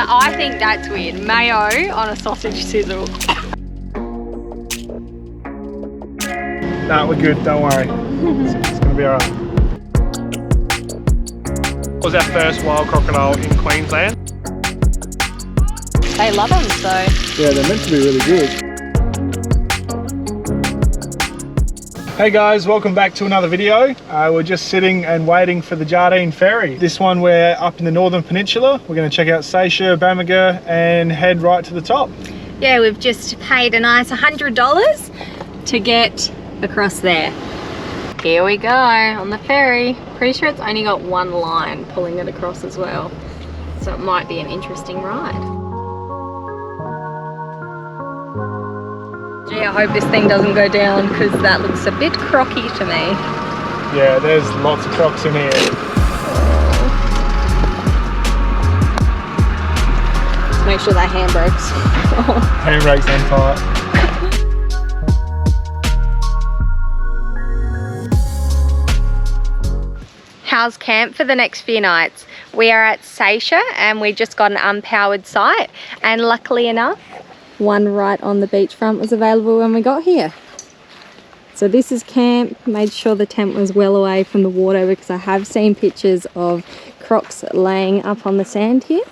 I think that's weird. Mayo on a sausage sizzle. Nah, we're good, don't worry. It's gonna be alright. It was our first wild crocodile in Queensland. They love them, so. Yeah, they're meant to be really good. Hey guys, welcome back to another video. We're just sitting and waiting for the Jardine Ferry. This one we're up in the Northern Peninsula. We're going to check out Seisia, Bamaga and head right to the top. Yeah, we've just paid a nice $100 to get across there. Here we go on the ferry. Pretty sure it's only got one line pulling it across as well. So it might be an interesting ride. Gee, I hope this thing doesn't go down because that looks a bit crocky to me. Yeah, there's lots of crocs in here. Just make sure that handbrake's Handbrake's on tight. How's camp for the next few nights? We are at Seisia and we just got an unpowered site, and luckily enough, one right on the beachfront was available when we got here. So this is camp. Made sure the tent was well away from the water because I have seen pictures of crocs laying up on the sand here.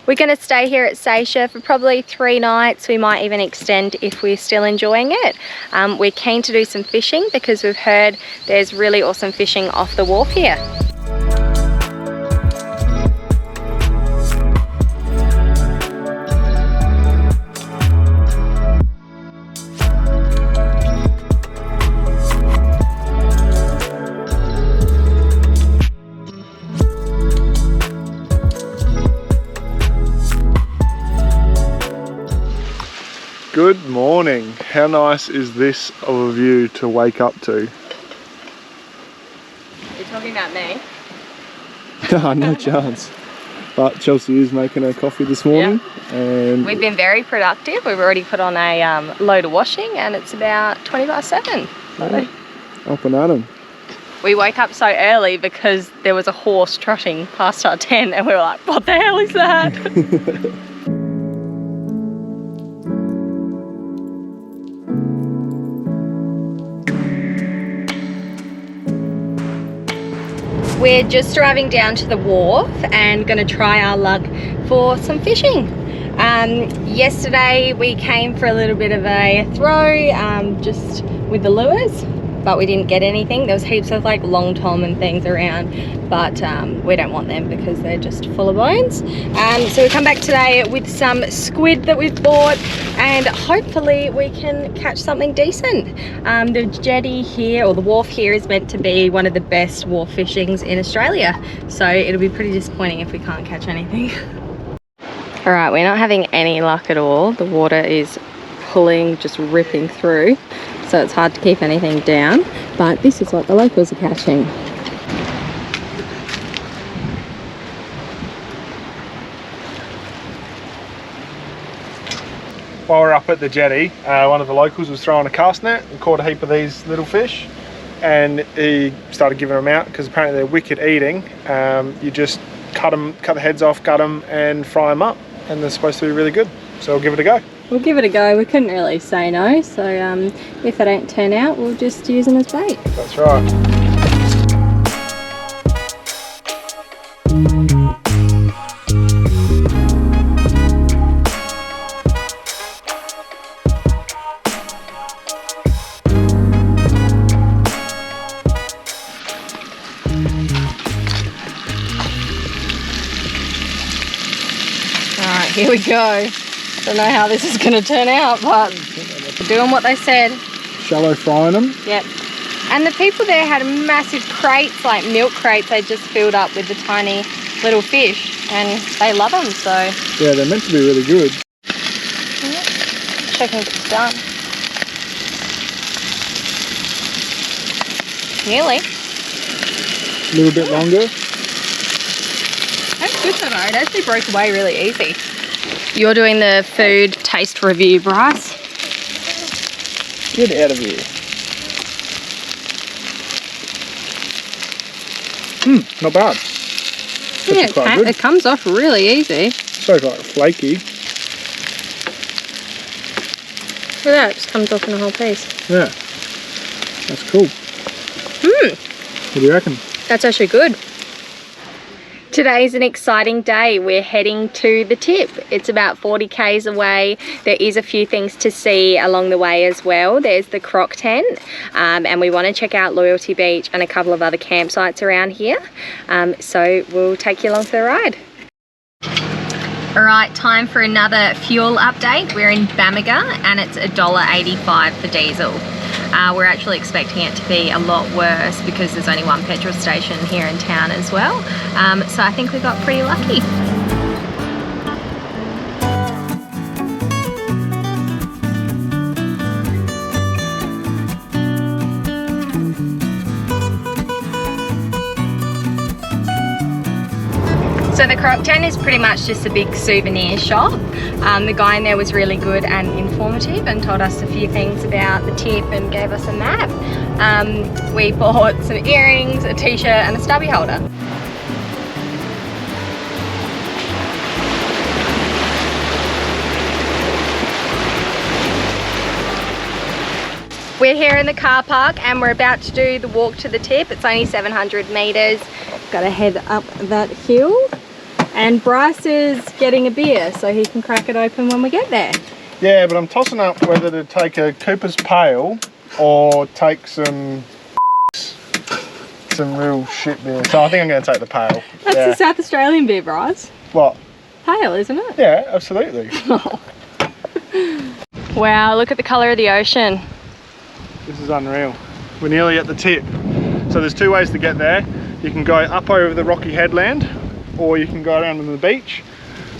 We're going to stay here at Seisia for probably 3 nights. We might even extend if we're still enjoying it. We're keen to do some fishing because we've heard there's really awesome fishing off the wharf here. Good morning. How nice is this of a view to wake up to? You're talking about me? No chance. But Chelsea is making her coffee this morning. Yep. And we've been very productive. We've already put on a load of washing and it's about 7:20. Yeah, up and at 'em. We woke up so early because there was a horse trotting past our tent and we were like, what the hell is that? We're just driving down to the wharf and going to try our luck for some fishing. Yesterday we came for a little bit of a throw just with the lures, but we didn't get anything. There was heaps of like long tom and things around, but we don't want them because they're just full of bones. So we come back today with some squid that we've bought and hopefully we can catch something decent. The jetty here, or the wharf here, is meant to be one of the best wharf fishings in Australia. So it'll be pretty disappointing if we can't catch anything. All right, we're not having any luck at all. The water is pulling, just ripping through. So it's hard to keep anything down, but this is what the locals are catching. While we're up at the jetty, one of the locals was throwing a cast net and caught a heap of these little fish, and he started giving them out because apparently they're wicked eating. You just cut the heads off, gut them and fry them up, and they're supposed to be really good. So we'll give it a go. We'll give it a go. We couldn't really say no, so if they don't turn out, we'll just use them as bait. That's right. Alright, here we go. Don't know how this is going to turn out, but we're doing what they said. Shallow frying them. Yep. And the people there had massive crates, like milk crates, they just filled up with the tiny little fish, and they love them, so. Yeah, they're meant to be really good. Yep. Checking if it's done. Nearly. A little bit longer. That's good though, it actually broke away really easy. You're doing the food taste review, Bryce. Get out of here. Not bad. Yeah, Quite good. it comes off really easy. So like flaky. Look at that, it just comes off in a whole piece. Yeah. That's cool. What do you reckon? That's actually good. Today's an exciting day. We're heading to the tip. It's about 40 k's away. There is a few things to see along the way as well. There's the croc tent, and we want to check out Loyalty Beach and a couple of other campsites around here. So we'll take you along for the ride. All right, time for another fuel update. We're in Bamaga and it's $1.85 for diesel. We're actually expecting it to be a lot worse because there's only one petrol station here in town as well. So I think we got pretty lucky. So the croc tent is pretty much just a big souvenir shop. The guy in there was really good and informative and told us a few things about the tip and gave us a map. We bought some earrings, a t-shirt and a stubby holder. We're here in the car park and we're about to do the walk to the tip. It's only 700 meters. Got to head up that hill. And Bryce is getting a beer so he can crack it open when we get there. Yeah, but I'm tossing up whether to take a Cooper's Pale or take some real shit beer. So I think I'm going to take the Pale. That's the South Australian beer, Bryce. What? Pale, isn't it? Yeah, absolutely. Wow, look at the colour of the ocean. This is unreal. We're nearly at the tip. So there's two ways to get there. You can go up over the rocky headland or you can go around on the beach,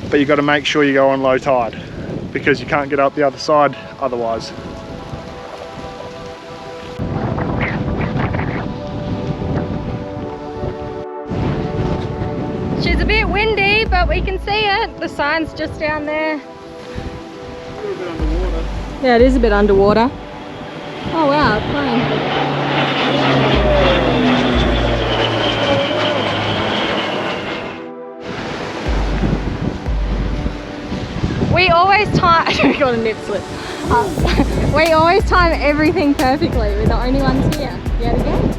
but you've got to make sure you go on low tide because you can't get up the other side otherwise. She's a bit windy, but we can see it. The sign's just down there. A little bit underwater. Yeah, it is a bit underwater. Oh wow, it's flying. We always time, we got a nip slip. We always time everything perfectly. We're the only ones here, yet again.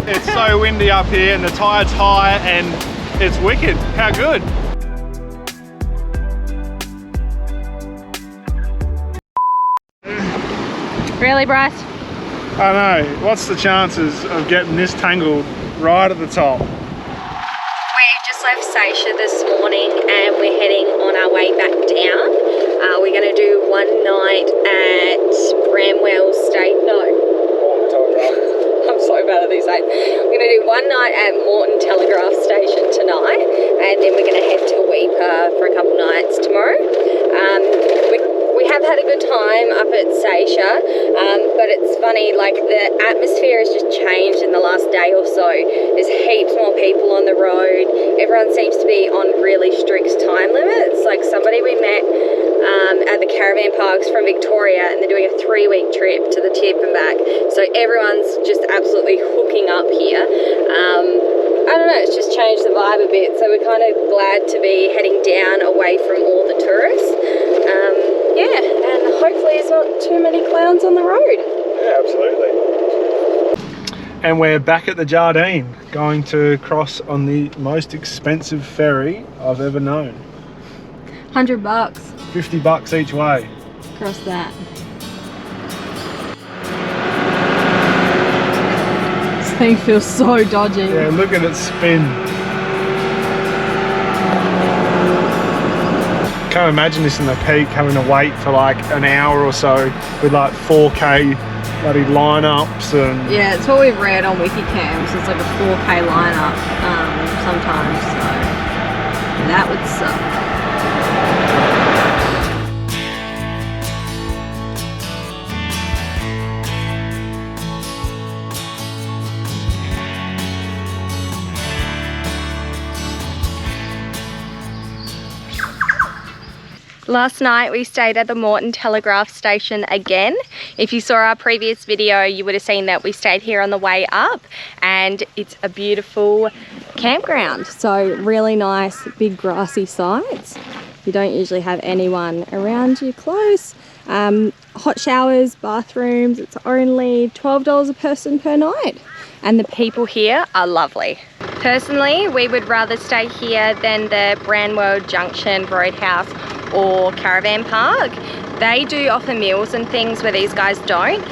It's so windy up here and the tide's high and it's wicked. How good. Really, Bryce? I know. What's the chances of getting this tangled right at the top? We just left Seisia this morning and we're heading on our way back down. We're going to do one night at Bramwell State. No. I'm so bad at these names. We're going to do one night at Moreton Telegraph Station tonight and then we're going to head to Weipa for a couple nights tomorrow. We have had a good time up at Seisia, but it's funny, like the atmosphere has just changed in the last day or so. There's heaps more people on the road. Everyone seems to be on really strict time limits. Like somebody we met at the Caravan parks from Victoria and they're doing a 3-week trip to the tip and back. So everyone's just absolutely hooking up here. I don't know, it's just changed the vibe a bit. So we're kind of glad to be heading down away from all the tourists. Yeah, and hopefully there's not too many clowns on the road. Yeah, absolutely. And we're back at the Jardine, going to cross on the most expensive ferry I've ever known. $100. $50 each way. Cross that. This thing feels so dodgy. Yeah, look at it spin. Can't imagine this in the peak, having to wait for like an hour or so with like 4K bloody lineups and... Yeah, it's what we've read on Wikicamps. It's like a 4K lineup sometimes, so that would suck. Last night we stayed at the Moreton Telegraph Station again. If you saw our previous video, you would have seen that we stayed here on the way up, and it's a beautiful campground. So really nice big grassy sites. You don't usually have anyone around you close. Hot showers, bathrooms. It's only $12 a person per night. And the people here are lovely. Personally, we would rather stay here than the Branwell Junction Roadhouse or Caravan Park. They do offer meals and things where these guys don't,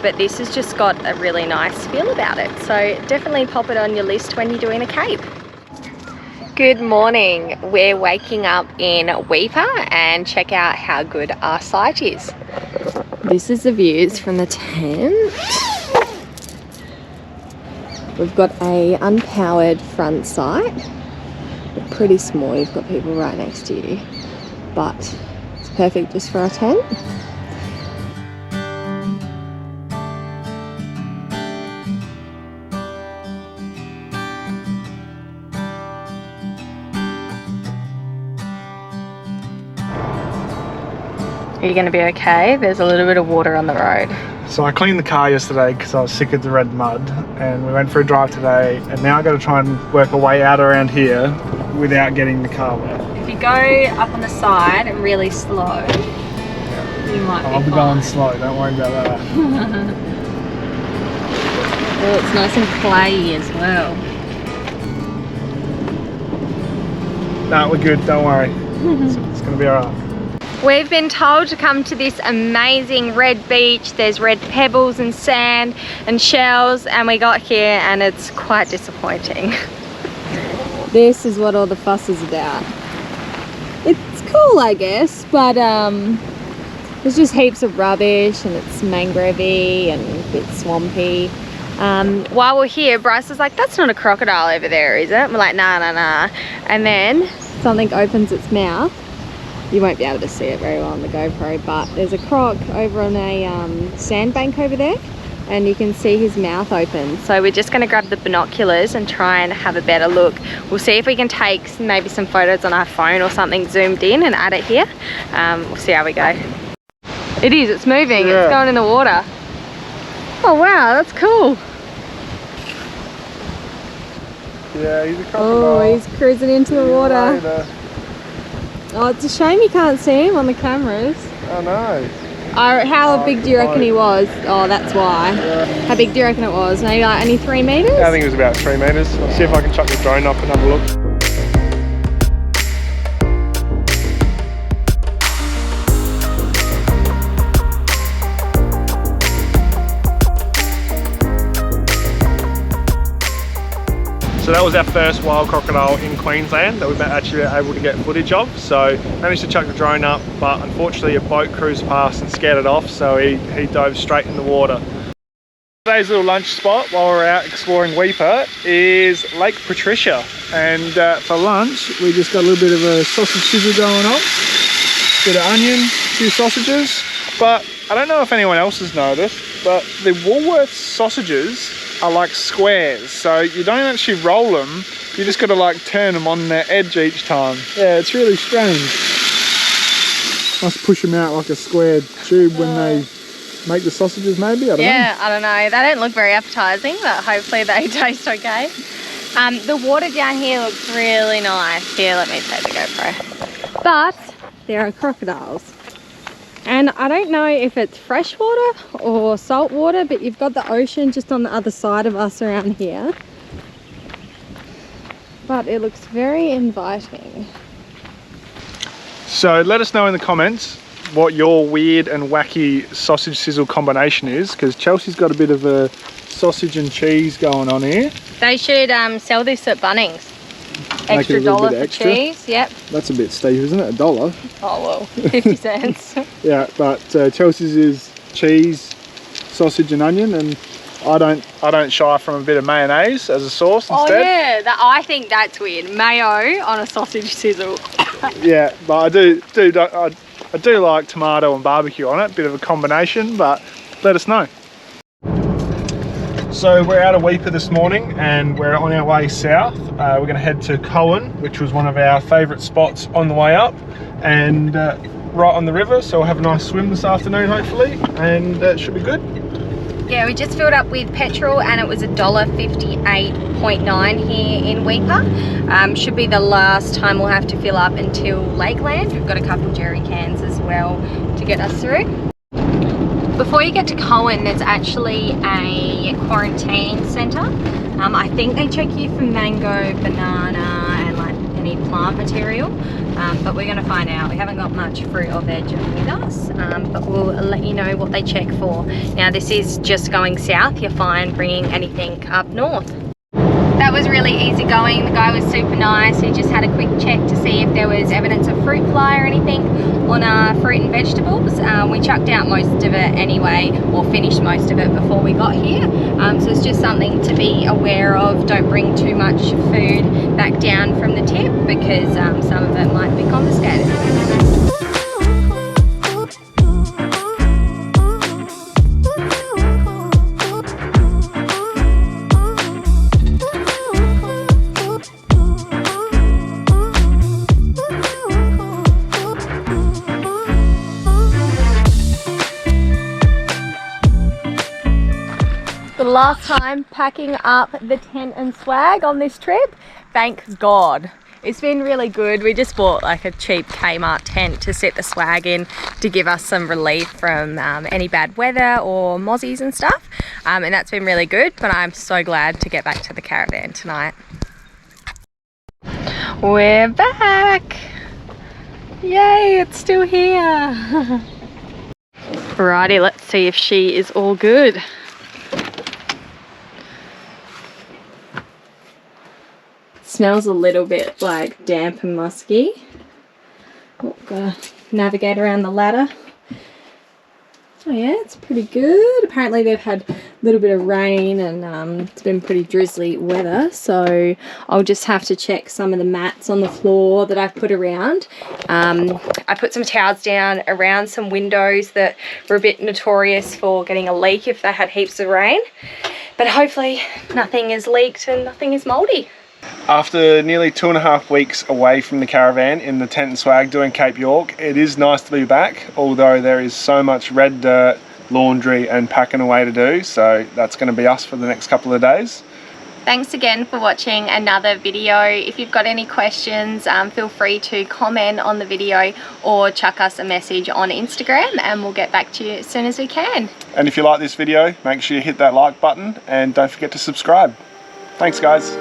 but this has just got a really nice feel about it. So definitely pop it on your list when you're doing a Cape. Good morning. We're waking up in Weipa and check out how good our site is. This is the views from the tent. We've got a unpowered front site. They're pretty small, you've got people right next to you, but it's perfect just for our tent. Are you going to be okay? There's a little bit of water on the road. So I cleaned the car yesterday because I was sick of the red mud, and we went for a drive today, and now I've got to try and work a way out around here without getting the car wet. If you go up on the side and really slow, you might be I'll be going slow, don't worry about that. Oh, it's nice and clayey as well. No, we're good, don't worry. It's going to be alright. We've been told to come to this amazing red beach. There's red pebbles and sand and shells, and we got here and it's quite disappointing. This is what all the fuss is about. It's cool, I guess, but there's just heaps of rubbish and it's mangrovey and a bit swampy. While we're here, Bryce was like, that's not a crocodile over there, is it? And we're like, nah. And then something opens its mouth. You won't be able to see it very well on the GoPro, but there's a croc over on a sandbank over there, and you can see his mouth open. So we're just going to grab the binoculars and try and have a better look. We'll see if we can take maybe some photos on our phone or something zoomed in and add it here. We'll see how we go. It is, it's moving, yeah. It's going in the water. Oh wow, that's cool. Yeah, he's a crocodile. Oh, he's cruising into the water. Oh, it's a shame you can't see him on the cameras. I know. How big do you reckon he was? Oh, that's why. Yeah. How big do you reckon it was? Maybe like only 3 meters? Yeah, I think it was about 3 meters. I'll see if I can chuck the drone up and have a look. So that was our first wild crocodile in Queensland that we actually were able to get footage of. So managed to chuck the drone up, but unfortunately a boat cruised past and scared it off, so he dove straight in the water. Today's little lunch spot while we're out exploring Weipa is Lake Patricia, and for lunch we just got a little bit of a sausage sizzle going on, bit of onion, a few sausages. But I don't know if anyone else has noticed, but the Woolworths sausages are like squares, so you don't actually roll them, you just got to like turn them on their edge each time. Yeah, it's really strange. Must push them out like a square tube when they make the sausages, maybe? I don't know. Yeah, I don't know. They don't look very appetizing, but hopefully they taste okay. The water down here looks really nice. Here, let me take the GoPro. But there are crocodiles. And I don't know if it's fresh water or salt water, but you've got the ocean just on the other side of us around here. But it looks very inviting. So let us know in the comments what your weird and wacky sausage sizzle combination is, because Chelsea's got a bit of a sausage and cheese going on here. They should sell this at Bunnings. Extra $1 for extra cheese, yep. That's a bit steep, isn't it? $1. Oh well, 50 cents. Yeah, but Chelsea's is cheese, sausage and onion, and I don't shy from a bit of mayonnaise as a sauce instead. Oh yeah, I think that's weird. Mayo on a sausage sizzle. Yeah, but I do like tomato and barbecue on it, bit of a combination, but let us know. So So we're out of Weipa this morning and we're on our way south. We're going to head to Cowan, which was one of our favourite spots on the way up, and right on the river, so we'll have a nice swim this afternoon hopefully, and it should be good. Yeah, we just filled up with petrol and it was $1.58.9 here in Weipa. Should be the last time we'll have to fill up until Lakeland. We've got a couple jerry cans as well to get us through. Before you get to Cowan, there's actually a quarantine centre. I think they check you for mango, banana and like any plant material, but we're going to find out. We haven't got much fruit or veg with us, but we'll let you know what they check for. Now this is just going south. You're fine bringing anything up north. That was really easy going. The guy was super nice. He just had a quick check to see if there was evidence of fruit fly or anything on our fruit and vegetables. We chucked out most of it anyway, or finished most of it before we got here. So it's just something to be aware of. Don't bring too much food back down from the tip because some of it might be confiscated. The last time packing up the tent and swag on this trip, thank God. It's been really good. We just bought like a cheap Kmart tent to set the swag in to give us some relief from any bad weather or mozzies and stuff. And that's been really good, but I'm so glad to get back to the caravan tonight. We're back! Yay, it's still here! Alrighty, let's see if she is all good. Smells a little bit like damp and musky. Oh, gotta navigate around the ladder. Oh yeah, it's pretty good. Apparently they've had a little bit of rain and it's been pretty drizzly weather, so I'll just have to check some of the mats on the floor that I've put around. I put some towels down around some windows that were a bit notorious for getting a leak if they had heaps of rain, but hopefully nothing is leaked and nothing is mouldy. After nearly 2.5 weeks away from the caravan in the tent and swag doing Cape York, it is nice to be back, although there is so much red dirt, laundry and packing away to do, so that's going to be us for the next couple of days. Thanks again for watching another video. If you've got any questions, feel free to comment on the video or chuck us a message on Instagram and we'll get back to you as soon as we can. And if you like this video, make sure you hit that like button and don't forget to subscribe. Thanks guys.